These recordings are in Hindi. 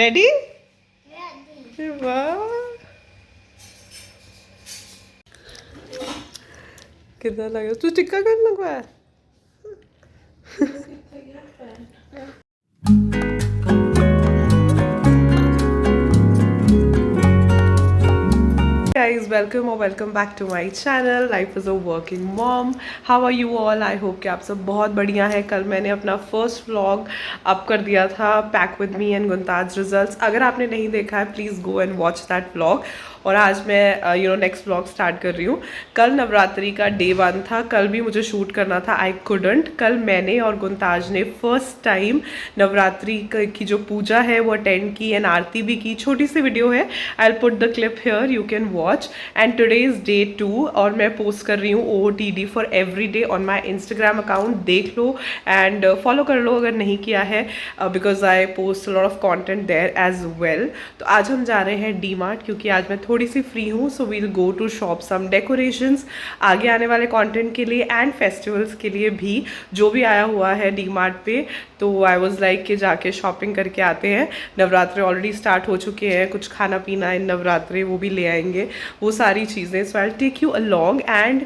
रेडी? वाह, कितना लगा? तू टिक्का कर लगवाया? Guys, welcome or welcome back to my channel. Life is a working mom. How are you all? I hope कि आप सब बहुत बढ़िया है. कल मैंने अपना फर्स्ट व्लॉग अप कर दिया था, pack with me and Guntaj results. अगर आपने नहीं देखा है please go and watch that vlog. और आज मैं नेक्स्ट व्लॉग स्टार्ट कर रही हूँ. कल नवरात्रि का डे 1 था. कल भी मुझे शूट करना था, आई कुडंट. कल मैंने और गुनताज ने फर्स्ट टाइम नवरात्रि की जो पूजा है वो अटेंड की एंड आरती भी की. छोटी सी वीडियो है, I will put the clip here, you can watch. And today is day 2 और मैं पोस्ट कर रही हूँ OOTD for every day on my Instagram account. देख लो एंड फॉलो कर लो अगर नहीं किया है, because I post lot of content there as well. तो आज हम जा रहे हैं DMart क्योंकि आज मैं थोड़ी सी फ्री हूँ. So we'll go to shop some decorations आगे आने वाले कंटेंट के लिए एंड फेस्टिवल्स के लिए भी जो भी आया हुआ है DMart पे. तो आई वाज लाइक कि जाके शॉपिंग करके आते हैं. नवरात्रि ऑलरेडी स्टार्ट हो चुके हैं, कुछ खाना पीना इन नवरात्रि वो भी ले आएंगे, वो सारी चीज़ें. So I will take you along and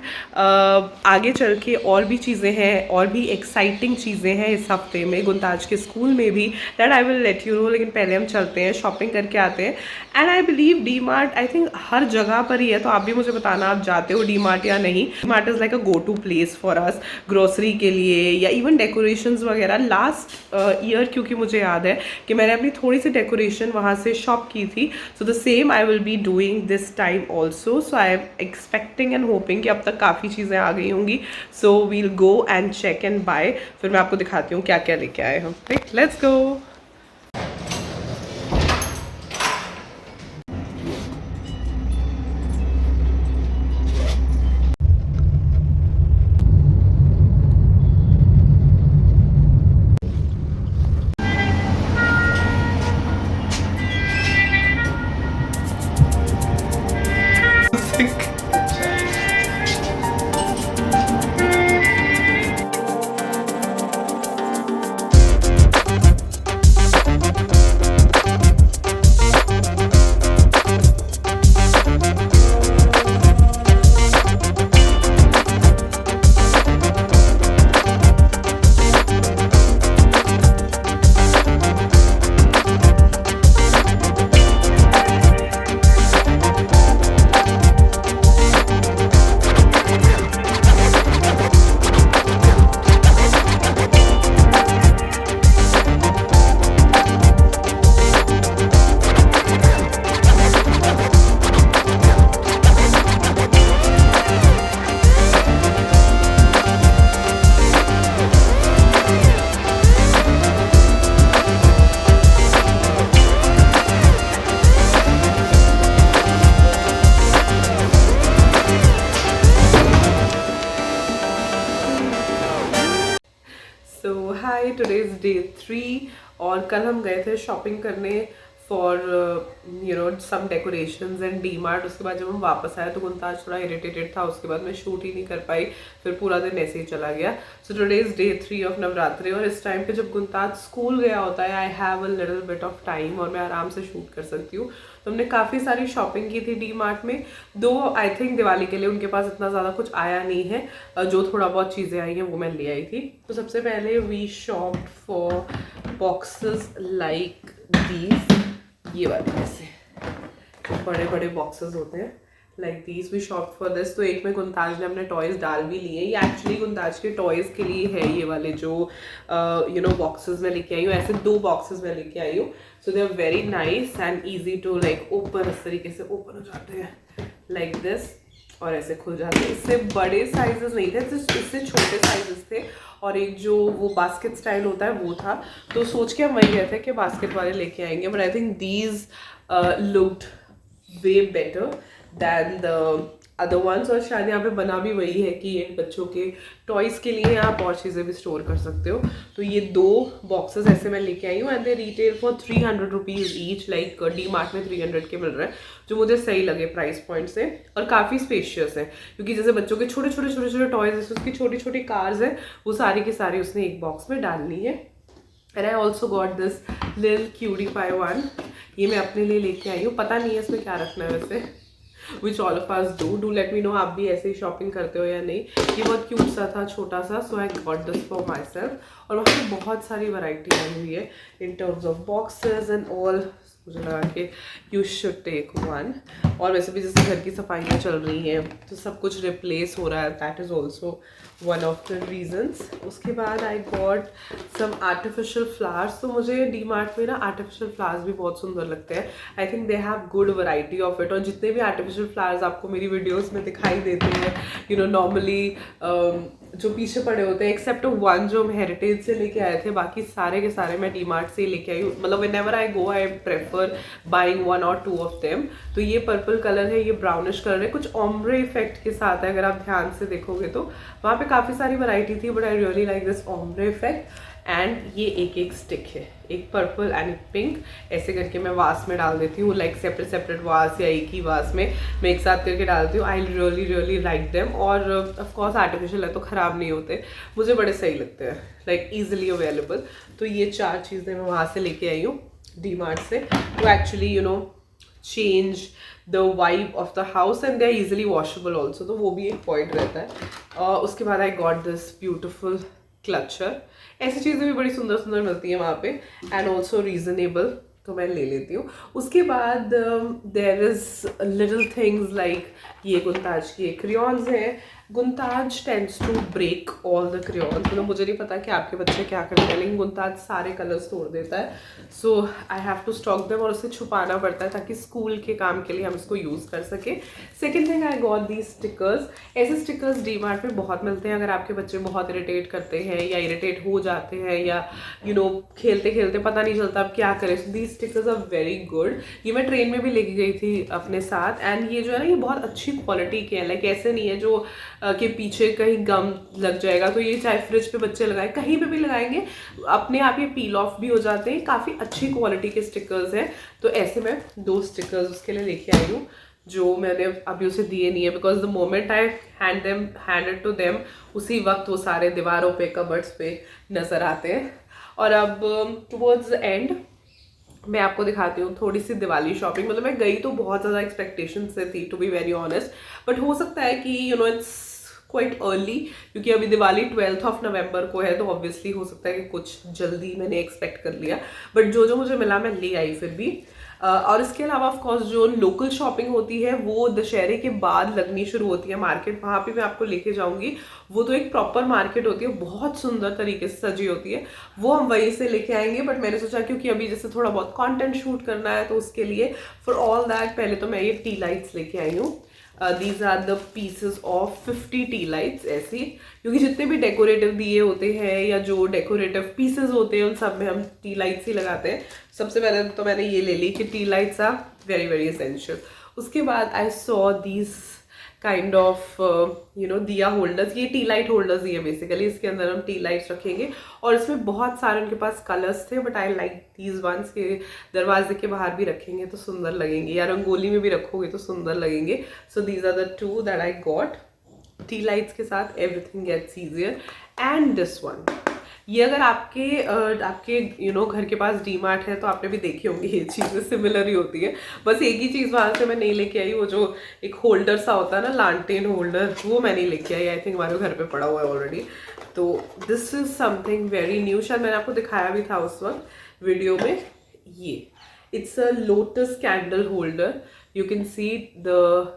आगे चल के और भी चीज़ें हैं, और भी एक्साइटिंग चीज़ें हैं इस हफ्ते में गुनताज के स्कूल में भी, that I will let you know. लेकिन पहले हम चलते हैं, शॉपिंग करके आते हैं. And I believe DMart I think हर जगह पर ही है. तो आप भी मुझे बताना आप जाते हो DMart या नहीं. DMart is like a go to place for us grocery के लिए या इवन डेकोरेशंस वगैरह. लास्ट ईयर क्योंकि मुझे याद है कि मैंने अपनी थोड़ी सी डेकोरेशन वहाँ से शॉप की थी. So the same I will be doing this time also. So I am expecting and hoping कि अब तक काफ़ी चीज़ें आ गई होंगी. So we'll go and check and buy. फिर मैं आपको दिखाती हूँ क्या क्या लेके आए हम. Right, let's go. Hi, today is day 3 और कल हम गए थे शॉपिंग करने for some decorations and DMart. उसके बाद जब हम वापस आए तो गुनताज थोड़ा इरिटेटेड था. उसके बाद मैं शूट ही नहीं कर पाई, फिर पूरा दिन ऐसे ही चला गया. So today is day 3 of Navratri और इस टाइम पे जब गुनताज स्कूल गया होता है I have a little bit of time और मैं आराम से शूट कर सकती हूँ. तो हमने काफ़ी सारी शॉपिंग की थी DMart में. दो आई थिंक दिवाली के लिए उनके पास इतना ज़्यादा कुछ आया नहीं है. जो थोड़ा बहुत चीज़ें आई हैं वो मैं ले आई थी. तो सबसे पहले we shopped for boxes like these. ये वाले ऐसे बड़े बड़े बॉक्सेस होते हैं like these. We shop for this. तो एक में गुनताज ने अपने टॉयज़ डाल भी लिए. ये एक्चुअली गुनताज के टॉयज़ के लिए है, ये वाले जो बॉक्सेस में लेके आई हूँ. ऐसे 2 बॉक्सेस में लेके आई हूँ. So they are very nice and easy to like open. इस तरीके से ओपन हो जाते हैं लाइक दिस और ऐसे खुल जाते हैं. इससे बड़े साइजेस नहीं थे, इससे छोटे साइजेस थे. और एक जो वो बास्केट स्टाइल होता है वो था. तो सोच के हम वही गए थे कि बास्केट वाले लेके आएंगे. But I think these looked way better than the other ones. और शायद यहाँ पे बना भी वही है कि इन बच्चों के टॉयज़ के लिए आप और चीज़ें भी स्टोर कर सकते हो. तो ये 2 बॉक्सेस ऐसे मैं लेके आई हूँ and they retail for 300 rupees each. Like DMart में 300 के मिल रहा है, जो मुझे सही लगे प्राइस पॉइंट से. और काफ़ी स्पेशियस है क्योंकि जैसे बच्चों के छोटे छोटे टॉयज़, जैसे उसकी छोटी छोटी कार्स है, वो सारी की सारी उसने एक बॉक्स में डालनी है. And I also got this लिल क्यूटी पाई वन, ये मैं अपने लिए लेके आई हूँ, पता नहीं है इसमें क्या रखना है वैसे, which all of us do let me know आप भी ऐसे ही शॉपिंग करते हो या नहीं। ये बहुत क्यूट सा था, छोटा सा, so I got this for my myself वहाँ पे बहुत सारी वैरायटी आई हुई है in terms of boxes and all, मुझे लगा कि यू शुड टेक वन। और वैसे भी जैसे घर की सफाइयाँ चल रही हैं तो सब कुछ रिप्लेस हो रहा है, that is also one of the reasons. उसके बाद I got some artificial flowers. तो मुझे डी मार्ट में ना आर्टिफिशियल फ्लावर्स भी बहुत सुंदर लगते हैं, I think they have good variety of it. और जितने भी आर्टिफिशियल फ्लावर्स आपको मेरी वीडियोस में दिखाई देते हैं, यू नो नॉर्मली जो पीछे पड़े होते हैं, एक्सेप्ट वन जो हम हेरिटेज से लेके आए थे, बाकी सारे के सारे मैं डी मार्ट से ही लेके आई हूँ। मतलब whenever I go I prefer buying one और टू ऑफ देम। तो ये पर्पल कलर है, ये ब्राउनिश कलर है, कुछ ओम्ब्रे इफेक्ट के साथ है, अगर आप ध्यान से देखोगे तो वहाँ पे काफ़ी सारी वैरायटी थी, but I really like this ombre effect. And ये एक स्टिक है, एक पर्पल एंड एक पिंक, ऐसे करके मैं वास में डाल देती हूँ, लाइक सेपरेट सेपरेट वास या एक ही वास में मैं एक साथ करके डालती हूँ। I really really like them. और ऑफ कोर्स आर्टिफिशियल है तो ख़राब नहीं होते, मुझे बड़े सही लगते हैं, लाइक ईजिली अवेलेबल। तो ये 4 चीज़ें मैं वहाँ से लेके आई हूँ डी मार्ट से, तो actually you know change the vibe of the house and they are easily washable also, तो वो भी एक पॉइंट रहता है। उसके बाद I got this beautiful clutcher, ऐसी चीज़ें भी बड़ी सुंदर सुंदर मिलती हैं वहाँ पे एंड ऑल्सो रीजनेबल, तो मैं ले लेती हूँ। उसके बाद there is little things like ये गुंताज की क्रेयॉन्स हैं। Guntaj tends to break all the crayons, मतलब मुझे नहीं पता कि आपके बच्चे क्या करते हैं, लेकिन गुंताज सारे कलर्स तोड़ देता है, so I have to stock them और उसे छुपाना पड़ता है ताकि स्कूल के काम के लिए हम इसको यूज़ कर सके। Second thing I got these stickers. ऐसे स्टिकर्स डी मार्ट में बहुत मिलते हैं, अगर आपके बच्चे बहुत इरिटेट करते हैं या इरिटेट हो जाते हैं या यू नो खेलते खेलते पता नहीं चलता अब क्या करें, so these stickers are very good. ये मैं ट्रेन में भी लेके गई थी अपने साथ, एंड ये जो है ना ये बहुत अच्छी क्वालिटी के हैं, लाइक ऐसे नहीं है जो के पीछे कहीं गम लग जाएगा, तो ये चाहे फ्रिज पे बच्चे लगाए कहीं पे भी लगाएंगे अपने आप ये पील ऑफ भी हो जाते हैं, काफ़ी अच्छी क्वालिटी के स्टिकर्स हैं। तो ऐसे मैं 2 स्टिकर्स उसके लिए लेके आई हूँ जो मैंने अभी उसे दिए नहीं है, because the moment I handed to them उसी वक्त वो सारे दीवारों पे कबर्ड्स पे नज़र आते हैं। और अब टुवर्ड्स द एंड मैं आपको दिखाती हूँ थोड़ी सी दिवाली शॉपिंग। मतलब मैं गई तो बहुत ज़्यादा एक्सपेक्टेशन से थी, to be very honest, but हो सकता है कि you know it's quite early, क्योंकि अभी दिवाली 12th ऑफ नवंबर को है, तो ऑब्वियसली हो सकता है कि कुछ जल्दी मैंने एक्सपेक्ट कर लिया, बट जो जो मुझे मिला मैं ले आई फिर भी। और इसके अलावा ऑफ कोर्स जो लोकल शॉपिंग होती है वो दशहरे के बाद लगनी शुरू होती है मार्केट, वहाँ पे मैं आपको लेके जाऊँगी। वो तो एक प्रॉपर मार्केट होती है, बहुत सुंदर तरीके से सजी होती है, वो हम वहीं से लेके आएंगे। बट मैंने सोचा क्योंकि अभी जैसे थोड़ा बहुत कंटेंट शूट करना है, तो उसके लिए फॉर ऑल दैट पहले तो मैं ये टी लाइट्स लेके आई हूँ। These are the pieces of 50 tea lights ऐसी, क्योंकि जितने भी डेकोरेटिव दिए होते हैं या जो डेकोरेटिव पीसेस होते हैं उन सब में हम टी लाइट्स ही लगाते हैं। सबसे पहले तो मैंने ये ले ली कि tea lights are very very essential. उसके बाद I saw these kind of you know दिया होल्डर्स, ये टी लाइट होल्डर्स ही है बेसिकली, इसके अंदर हम टी लाइट्स रखेंगे और इसमें बहुत सारे उनके पास कलर्स थे, but I like these once के दरवाजे के बाहर भी रखेंगे तो सुंदर लगेंगे, या रंगोली में भी रखोगे तो सुंदर लगेंगे। So these are the 2 that I got. Tea lights के साथ everything gets easier. And this one, ये अगर आपके यू नो घर के पास डी मार्ट है तो आपने भी देखी होंगी, ये चीज़ें सिमिलर ही होती है, बस एक ही चीज़ वहाँ से मैं नहीं लेके आई, वो जो एक होल्डर सा होता है ना, लालटेन होल्डर, वो मैं नहीं लेके आई, आई थिंक हमारे घर पे पड़ा हुआ है ऑलरेडी। तो this is something very new, शायद मैंने आपको दिखाया भी था उस वक्त वीडियो में। ये it's a lotus candle holder, you can see the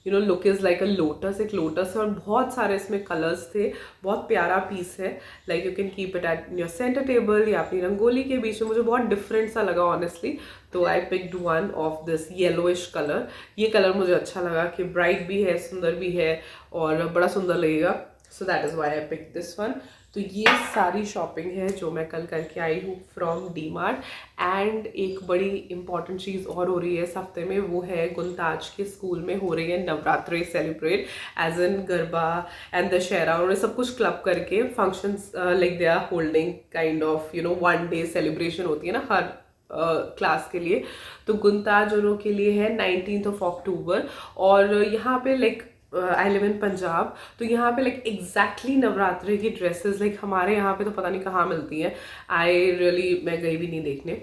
you know look is like a lotus, एक लोटस है और बहुत सारे इसमें कलर्स थे, बहुत प्यारा पीस है, like you can keep it at your centre table या अपनी रंगोली के बीच में। मुझे बहुत डिफरेंट सा लगा ऑनेस्टली, तो I picked one of this yellowish colour. ये कलर मुझे अच्छा लगा कि ब्राइट भी है, सुंदर भी है और बड़ा सुंदर लगेगा, so that is why I picked this one. तो ये सारी शॉपिंग है जो मैं कल करके आई हूँ फ्रॉम डी मार्ट। एंड एक बड़ी इंपॉर्टेंट चीज़ और हो रही है इस हफ्ते में, वो है गुंताज के स्कूल में हो रही है Navratri celebrate, as in Garba and Dussehra, उन्होंने सब कुछ क्लब करके functions like they are holding kind of you know 1 day celebration होती है ना हर क्लास के लिए। तो गुंताज उनों के लिए है 19th of October, और यहाँ पे like I live in Punjab, तो यहाँ पे लाइक एग्जैक्टली नवरात्रि की ड्रेसेस लाइक हमारे यहाँ पे तो पता नहीं कहाँ मिलती हैं। आई रियली मैं गई भी नहीं देखने,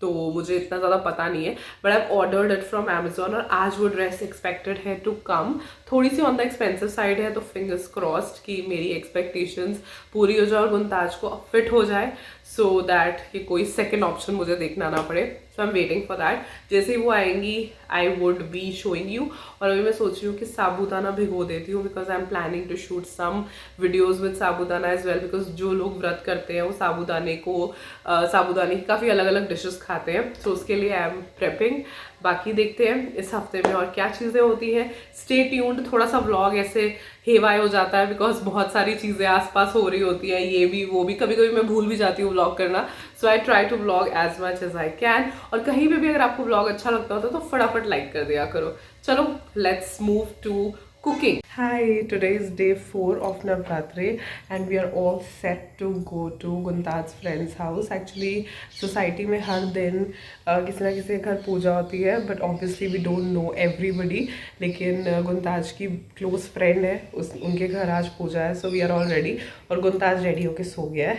तो मुझे इतना ज़्यादा पता नहीं है, but I ordered it from Amazon और आज वो ड्रेस एक्सपेक्टेड है टू कम। थोड़ी सी ऑन द एक्सपेंसिव साइड है, तो फिंगर्स क्रॉस्ड कि मेरी एक्सपेक्टेशंस पूरी हो जाए और गुनताज को फिट हो जाए, सो दैट कि कोई सेकेंड ऑप्शन मुझे देखना ना पड़े। So I am waiting for that. जैसे ही वो आएंगी I would be showing you. और अभी मैं सोच रही हूँ कि साबूदाना भिगो देती हूँ, because I am planning to shoot some videos with sabudana as well, because जो लोग व्रत करते हैं वो साबूदाने की काफ़ी अलग अलग डिशेस खाते हैं, सो उसके लिए आई एम प्रेपिंग। बाकी देखते हैं इस हफ्ते में और क्या चीज़ें होती हैं। Stay tuned. थोड़ा सा व्लॉग ऐसे हेवाय हो जाता है बिकॉज बहुत सारी चीज़ें आसपास हो रही होती हैं, ये भी वो भी, कभी कभी मैं भूल भी जाती हूँ व्लॉग करना। So I try to vlog as much as I can. और कहीं पे भी अगर आपको व्लॉग अच्छा लगता होता तो फटाफट लाइक कर दिया करो। चलो let's move to cooking. Hi, today is day 4 of Navratri and we are all set to go to Guntaj's friend's house. Actually, society में हर दिन किसी ना किसी के घर पूजा होती है, but obviously we don't know everybody. लेकिन गुनताज की क्लोज फ्रेंड है, उनके घर आज पूजा है, so we are all ready. और गुनताज रेडी होके सो गया है।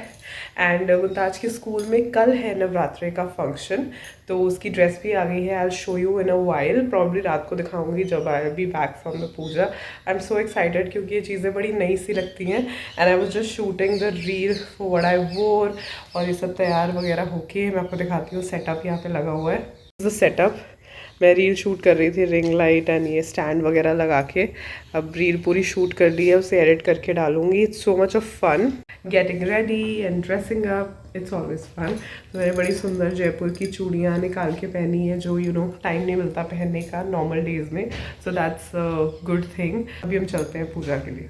एंड गुनताज के स्कूल में कल है नवरात्रि का फंक्शन, तो उसकी ड्रेस भी आ गई है। I will show you in a while, probably रात को दिखाऊंगी जब I be back from the puja. I am so excited क्योंकि ये चीज़ें बड़ी नई सी लगती हैं। And I was just shooting the reel for what I wore, और ये सब तैयार वगैरह होके मैं आपको दिखाती हूँ। सेटअप यहाँ पे लगा हुआ है, सेटअप मैं रील शूट कर रही थी, रिंग लाइट एंड ये स्टैंड वगैरह लगा के। अब रील पूरी शूट कर ली है, उसे एडिट करके डालूंगी। It's so much of fun getting ready and dressing up, it's always fun. तो मैंने बड़ी सुंदर जयपुर की चूड़ियाँ निकाल के पहनी है, जो टाइम नहीं मिलता पहनने का नॉर्मल डेज में, so that's a good thing. अभी हम चलते हैं पूजा के लिए।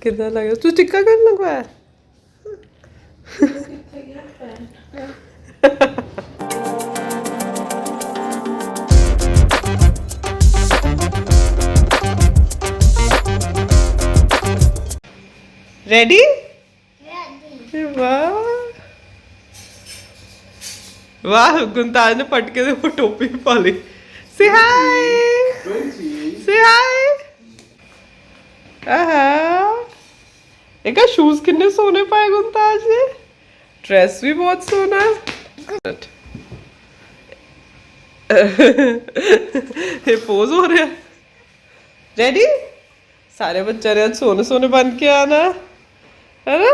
कितना लगा तू टिक्का करने लगवाया? रेडी? वाह वाह, गुनताज ने पटके से टोपी पा ली। से हाय, से हाय। एक शूज कितने सोने पाए गुनताज ने, ड्रेस भी बहुत सोना है। ये पोज हो रहा है। रेडी? सारे बच्चे ने सोने सोने बन के आना है ना,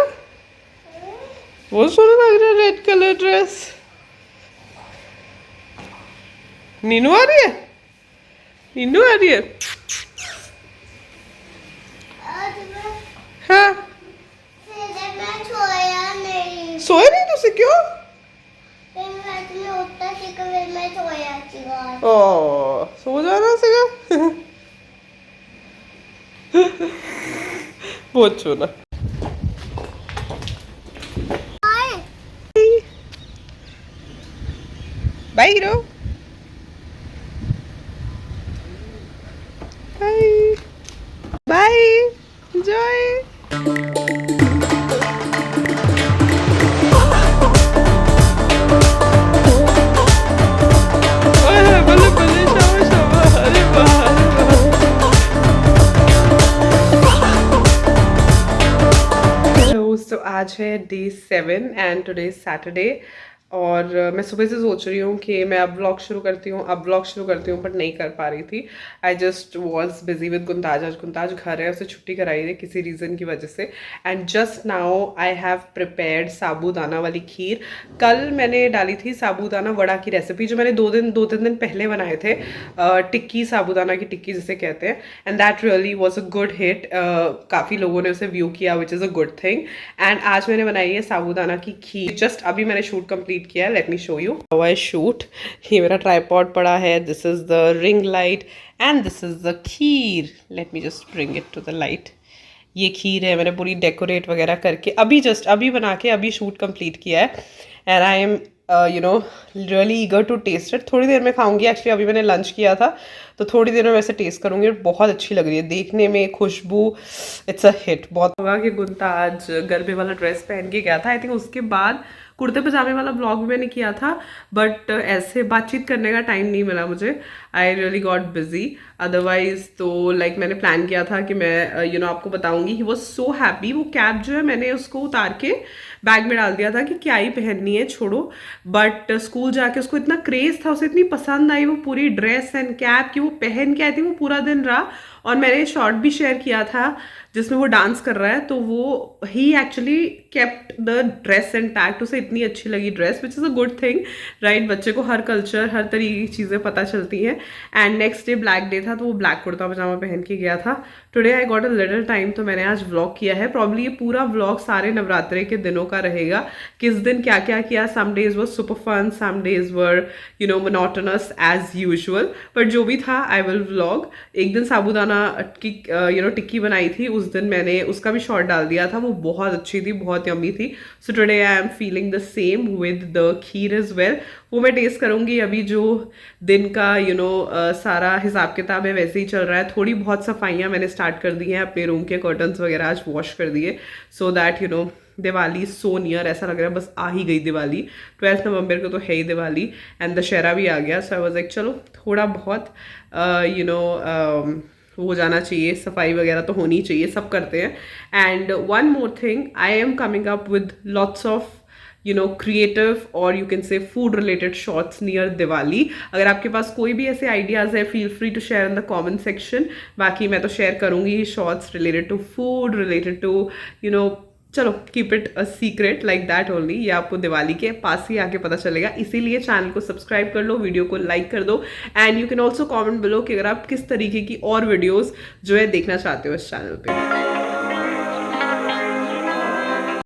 बहुत सोना लग रहा है रेड कलर ड्रेस। नीनू आ रही है, नीनू आ रही है। हाँ सोए नहीं तुसी क्यों? ओ सो जाना सीगा। बहुत सोना। Bye hero, bye bye, enjoy. तो आज है day 7 and today is Saturday. और मैं सुबह से सोच रही हूँ कि मैं अब व्लॉग शुरू करती हूँ बट नहीं कर पा रही थी। I just was busy with Guntaj. आज गुनताज घर है, उसे छुट्टी कराई है किसी रीज़न की वजह से। And just now I have prepared साबूदाना वाली खीर। कल मैंने डाली थी साबूदाना वड़ा की रेसिपी, जो मैंने 2-3 दिन पहले बनाए थे, टिक्की, साबूदाना की टिक्की जिसे कहते हैं। And that really was a good hit. काफ़ी लोगों ने उसे व्यू किया, विच is a good thing. And आज मैंने बनाई है साबूदाना की खीर। जस्ट अभी मैंने शूट कंप्लीट किया है। Let me show you how I shoot. ये मेरा ट्राइपॉड पड़ा है, this is the ring light and this is the kheer. Let me just bring it to the light. ये खीर है, मैंने पूरी डेकोरेट वगैरह करके अभी बना के अभी शूट कंप्लीट किया है। And I am you know really eager to taste it. थोड़ी देर में खाऊंगी, एक्चुअली अभी मैंने लंच किया था तो थोड़ी देर में वैसे टेस्ट करूंगी और बहुत अच्छी लग रही है देखने में, खुशबू, इट्स अ हिट। बहुत होगा कि गुंता आज गरबे वाला ड्रेस पहन के गया था। आई थिंक उसके बाद कुर्ते पजामे वाला ब्लॉग मैंने किया था, बट ऐसे बातचीत करने का टाइम नहीं मिला मुझे। I really got busy. Otherwise तो लाइक मैंने प्लान किया था कि मैं आपको बताऊंगी। He was so happy. वो कैप जो है मैंने उसको उतार के बैग में डाल दिया था कि क्या ही पहननी है, छोड़ो। बट स्कूल जाके उसको इतना क्रेज था, उसे इतनी पसंद आई वो पूरी ड्रेस एंड कैप कि वो पहन के आई थी, वो पूरा दिन रहा। और मैंने शॉर्ट भी शेयर किया था जिसमें वो डांस कर रहा है, तो वो ही actually kept the dress intact. उसे इतनी अच्छी लगी dress, which is a good thing, right. बच्चे को हर कल्चर, हर तरीके की चीज़ें पता चलती हैं। And next day black day था तो वो ब्लैक कुर्ता पजामा पहन के गया था। Today I got a little time, तो मैंने आज व्लॉग किया है। प्रॉब्ली ये पूरा व्लॉग सारे नवरात्रे के दिनों का रहेगा, किस दिन क्या क्या किया। Some days were super fun, some days were monotonous as usual, but जो भी था आई विल व्लॉग। एक दिन साबूदाना की टिक्की बनाई थी, उस दिन मैंने उसका भी शॉर्ट डाल दिया था, वो बहुत अच्छी थी, बहुत यम्मी थी। So today I am feeling the same with the kheer is well. वो मैं टेस्ट करूंगी। अभी जो दिन का सारा हिसाब किताब है वैसे ही चल रहा है। थोड़ी बहुत सफाइयाँ मैंने स्टार्ट कर दी हैं, अपने रूम के कर्टन्स वगैरह आज वॉश कर दिए, so that Diwali so near, ऐसा लग रहा है बस आ ही गई दिवाली। 12 नवंबर को तो है ही दिवाली एंड दशहरा भी आ गया। सो आई वाज लाइक चलो थोड़ा बहुत हो जाना चाहिए, सफाई वगैरह तो होनी चाहिए, सब करते हैं। And one more thing, I am coming up with lots of creative or you can say food related shots near Diwali. अगर आपके पास कोई भी ऐसे ideas है, feel free to share in the comment section. बाकी मैं तो share करूँगी shots related to food, related to चलो keep it a secret like that only. ये आपको दिवाली के पास ही आके पता चलेगा, इसीलिए चैनल को सब्सक्राइब कर लो, वीडियो को लाइक कर दो and you can also comment below कि अगर आप किस तरीके की और वीडियोस जो है देखना चाहते हो इस चैनल पे।